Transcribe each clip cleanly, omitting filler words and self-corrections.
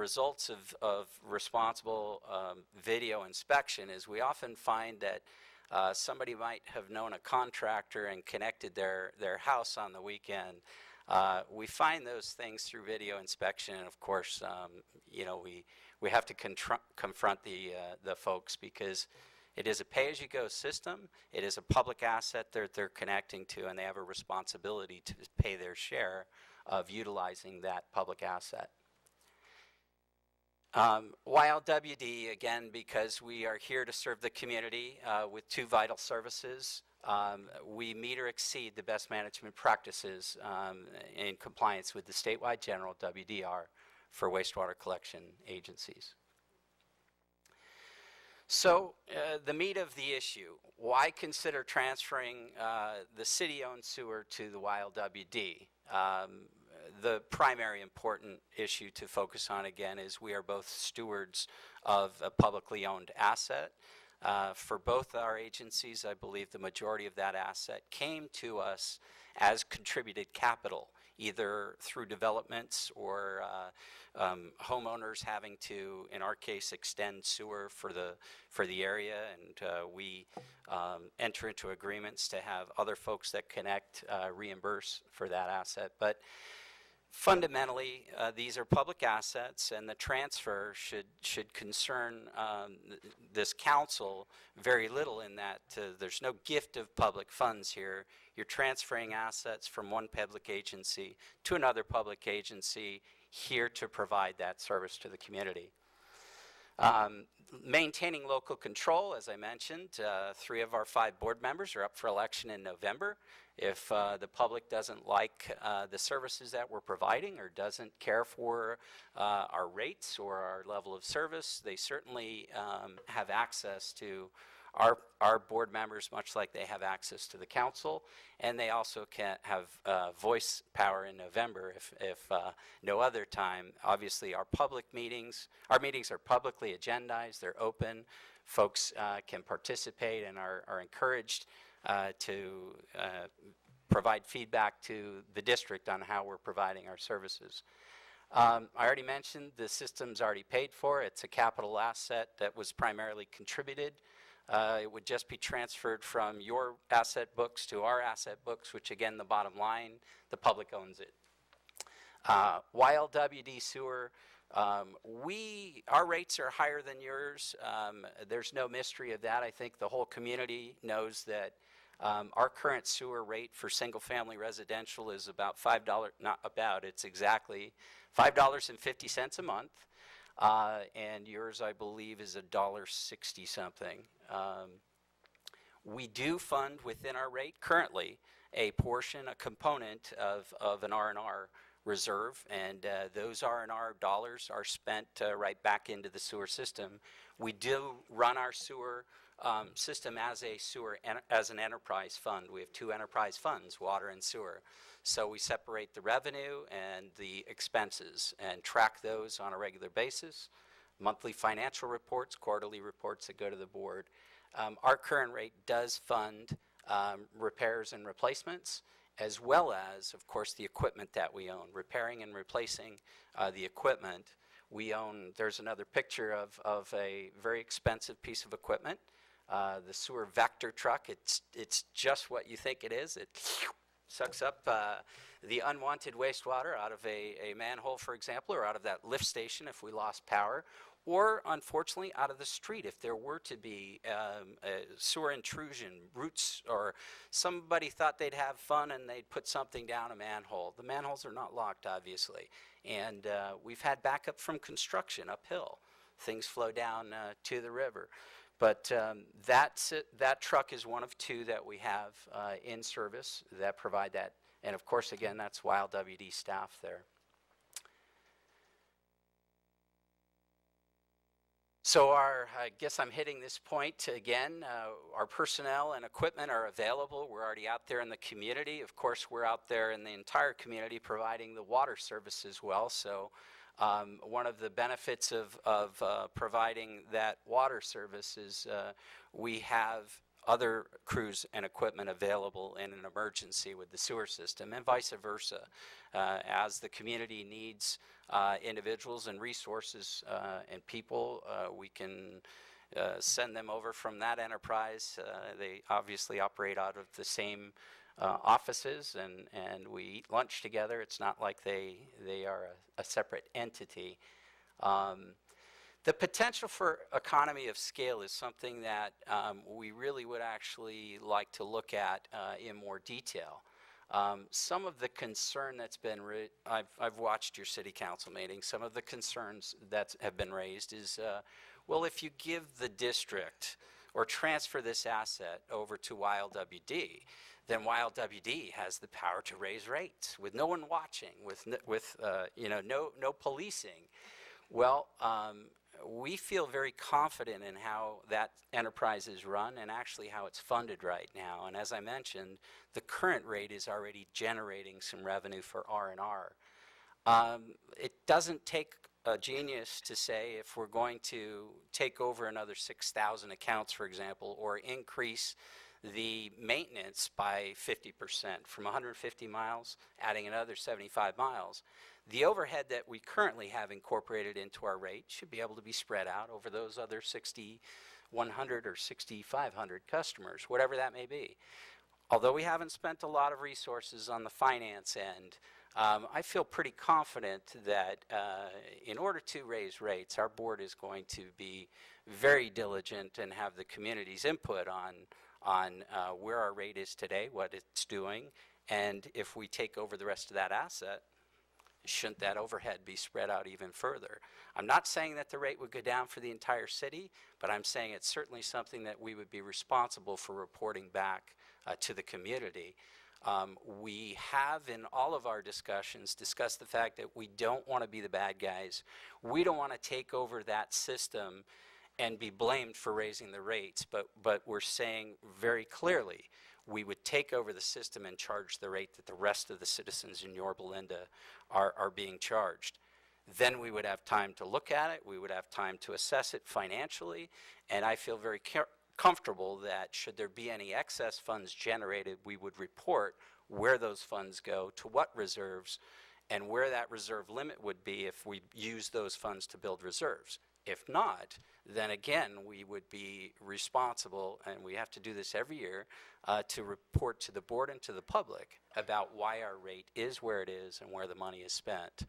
results of responsible video inspection is we often find that somebody might have known a contractor and connected their house on the weekend. We find those things through video inspection, and of course, you know, we have to confront the folks, because it is a pay-as-you-go system. It is a public asset that they're connecting to, and they have a responsibility to pay their share of utilizing that public asset. YLWD, again, because we are here to serve the community with two vital services. We meet or exceed the best management practices in compliance with the statewide general WDR for wastewater collection agencies. So the meat of the issue: why consider transferring the city-owned sewer to the YLWD? The primary important issue to focus on, again, is we are both stewards of a publicly owned asset. For both our agencies, I believe the majority of that asset came to us as contributed capital, either through developments or homeowners having to, in our case, extend sewer for the area, and we enter into agreements to have other folks that connect reimburse for that asset. But fundamentally, these are public assets, and the transfer should concern this council very little, in that there's no gift of public funds here. You're transferring assets from one public agency to another public agency here to provide that service to the community. Maintaining local control, as I mentioned, 3 of our 5 board members are up for election in November. If the public doesn't like the services that we're providing, or doesn't care for our rates or our level of service, they certainly have access to our board members, much like they have access to the council, and they also can have voice power in November if no other time. Obviously, our meetings are publicly agendized, they're open, folks can participate and are encouraged to provide feedback to the district on how we're providing our services. I already mentioned the system's already paid for. It's a capital asset that was primarily contributed. It would just be transferred from your asset books to our asset books, which, again, the bottom line, the public owns it. YLWD sewer, our rates are higher than yours. There's no mystery of that. I think the whole community knows that our current sewer rate for single-family residential is about $5, not about, it's exactly $5.50 a month. And yours, I believe, is $1.60 something. We do fund within our rate currently a component of an R&R reserve, and those R&R dollars are spent right back into the sewer system. We do run our sewer system as an enterprise fund. We have 2 enterprise funds, water and sewer. So we separate the revenue and the expenses and track those on a regular basis. Monthly financial reports, quarterly reports that go to the board. Our current rate does fund repairs and replacements, as well as, of course, the equipment that we own. Repairing and replacing the equipment. We own, there's another picture of a very expensive piece of equipment. The sewer vector truck, it's just what you think it is. It sucks up the unwanted wastewater out of a manhole, for example, or out of that lift station if we lost power, or unfortunately out of the street if there were to be a sewer intrusion, roots, or somebody thought they'd have fun and they'd put something down a manhole. The manholes are not locked, obviously, and we've had backup from construction uphill. Things flow down to the river. But that truck is one of 2 that we have in service that provide that. And of course, again, that's YLWD staff there. So I guess I'm hitting this point again. Our personnel and equipment are available. We're already out there in the community. Of course, we're out there in the entire community providing the water service as well. So one of the benefits of providing that water service is we have other crews and equipment available in an emergency with the sewer system, and vice versa. As the community needs individuals and resources and people, we can send them over from that enterprise. They obviously operate out of the same offices, and we eat lunch together. It's not like they are a separate entity. The potential for economy of scale is something that we really would actually like to look at in more detail. Some of the concern that's been, I've watched your city council meetings, some of the concerns that have been raised is, well, if you give the district or transfer this asset over to YLWD, then YLWD has the power to raise rates with no one watching, with you know, no policing. Well, we feel very confident in how that enterprise is run and actually how it's funded right now. And as I mentioned, the current rate is already generating some revenue for R&R. It doesn't take a genius to say if we're going to take over another 6,000 accounts, for example, or increase the maintenance by 50% from 150 miles, adding another 75 miles, the overhead that we currently have incorporated into our rate should be able to be spread out over those other 6,100 or 6,500 customers, whatever that may be. Although we haven't spent a lot of resources on the finance end, I feel pretty confident that in order to raise rates, our board is going to be very diligent and have the community's input on where our rate is today, what it's doing, and if we take over the rest of that asset, shouldn't that overhead be spread out even further? I'm not saying that the rate would go down for the entire city, but I'm saying it's certainly something that we would be responsible for reporting back to the community. We have in all of our discussions discussed the fact that we don't want to be the bad guys. We don't want to take over that system and be blamed for raising the rates, but we're saying very clearly we would take over the system and charge the rate that the rest of the citizens in Yorba Linda are being charged. Then we would have time to look at it, we would have time to assess it financially, and I feel very comfortable that should there be any excess funds generated, we would report where those funds go, to what reserves, and where that reserve limit would be if we use those funds to build reserves. If not, then again, we would be responsible, and we have to do this every year, to report to the board and to the public about why our rate is where it is and where the money is spent.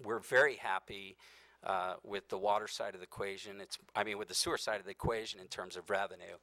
We're very happy with the water side of the equation. I mean, with the sewer side of the equation in terms of revenue.